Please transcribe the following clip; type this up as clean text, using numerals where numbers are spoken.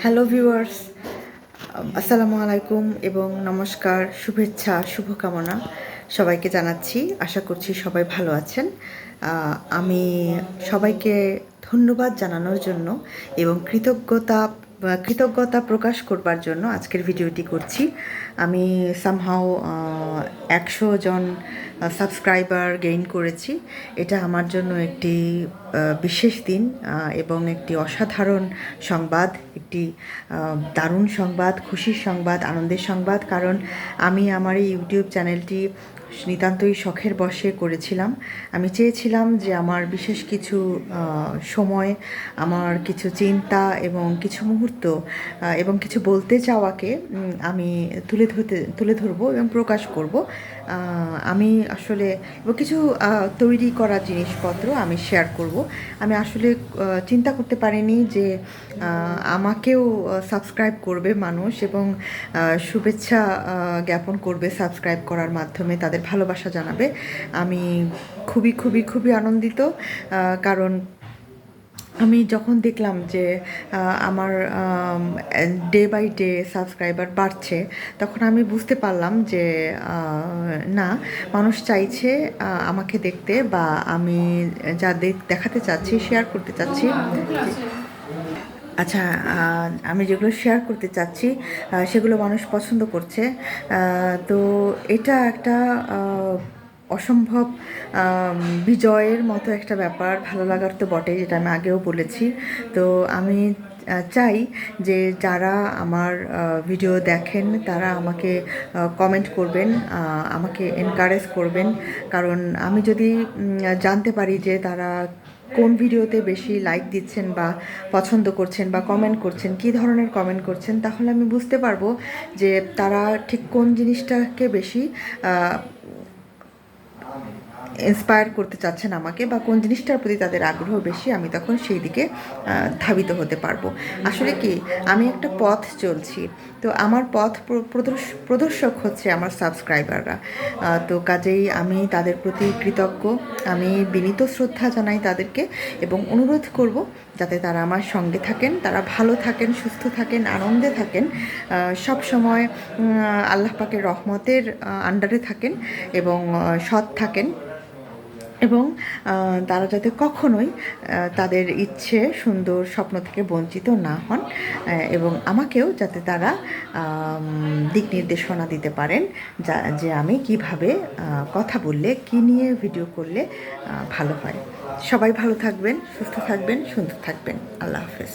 Hello viewers, আসসালামু আলাইকুম এবং নমস্কার, শুভেচ্ছা, শুভকামনা সবাইকে জানাচ্ছি। আশা করছি সবাই ভালো আছেন। আমি সবাইকে ধন্যবাদ জানানোর জন্য এবং কৃতজ্ঞতা প্রকাশ করবার জন্য আজকের ভিডিওটি করছি। আমি সামহাও 100 জন সাবস্ক্রাইবার গেইন করেছি। এটা আমার জন্য একটি বিশেষ দিন এবং একটি অসাধারণ সংবাদ, একটি দারুণ সংবাদ, খুশির সংবাদ, আনন্দের সংবাদ। কারণ আমি আমার এই ইউটিউব চ্যানেলটি নিতান্তই শখের বশে করেছিলাম। আমি চেয়েছিলাম যে আমার বিশেষ কিছু সময়, আমার কিছু চিন্তা এবং কিছু মুহূর্ত এবং কিছু বলতে চাওয়াকে আমি তুলে ধরবো এবং প্রকাশ করব। আমি আসলে এবং কিছু তৈরি করা জিনিসপত্র আমি শেয়ার করব। আমি আসলে চিন্তা করতে পারিনি যে আমাকেও সাবস্ক্রাইব করবে মানুষ এবং শুভেচ্ছা জ্ঞাপন করবে সাবস্ক্রাইব করার মাধ্যমে, তাদের ভালোবাসা জানাবে। আমি খুবই আনন্দিত, কারণ আমি যখন দেখলাম যে আমার ডে বাই ডে সাবস্ক্রাইবার বাড়ছে, তখন আমি বুঝতে পারলাম যে না, মানুষ চাইছে আমাকে দেখতে, বা আমি যা দেখাতে চাচ্ছি, শেয়ার করতে চাচ্ছি। আচ্ছা, আমি যেগুলো শেয়ার করতে চাচ্ছি সেগুলো মানুষ পছন্দ করছে। তো এটা একটা অসম্ভব বিজয়ের মতো একটা ব্যাপার, ভালো লাগার তো বটে, যেটা আমি আগেও বলেছি। তো আমি চাই যে যারা আমার ভিডিও দেখেন তারা আমাকে কমেন্ট করবেন, আমাকে এনকারেজ করবেন। কারণ আমি যদি জানতে পারি যে তারা কোন ভিডিওতে বেশি লাইক দিচ্ছেন বা পছন্দ করছেন বা কমেন্ট করছেন, কী ধরনের কমেন্ট করছেন, তাহলে আমি বুঝতে পারবো যে তারা ঠিক কোন জিনিসটাকে বেশি ইন্সপায়ার করতে চাচ্ছেন আমাকে, বা কোন জিনিসটার প্রতি তাদের আগ্রহ বেশি, আমি তখন সেই দিকে ধাবিত হতে পারবো। আসলে কি, আমি একটা পথ চলছি, তো আমার পথ প্রদর্শক হচ্ছে আমার সাবস্ক্রাইবাররা। তো কাজেই আমি তাদের প্রতি কৃতজ্ঞ, আমি বিনীত শ্রদ্ধা জানাই তাদেরকে এবং অনুরোধ করব যাতে তারা আমার সঙ্গে থাকেন, তারা ভালো থাকেন, সুস্থ থাকেন, আনন্দে থাকেন, সব সময় আল্লাহ পাকের রহমতের আন্ডারে থাকেন এবং সৎ থাকেন, এবং তারা যাতে কখনোই তাদের ইচ্ছে, সুন্দর স্বপ্ন থেকে বঞ্চিত না হন, এবং আমাকেও যাতে তারা দিক নির্দেশনা দিতে পারেন যে আমি কিভাবে কথা বললে, কী নিয়ে ভিডিও করলে ভালো হয়। সবাই ভালো থাকবেন, সুস্থ থাকবেন, সুন্দর থাকবেন। আল্লাহ হাফেজ।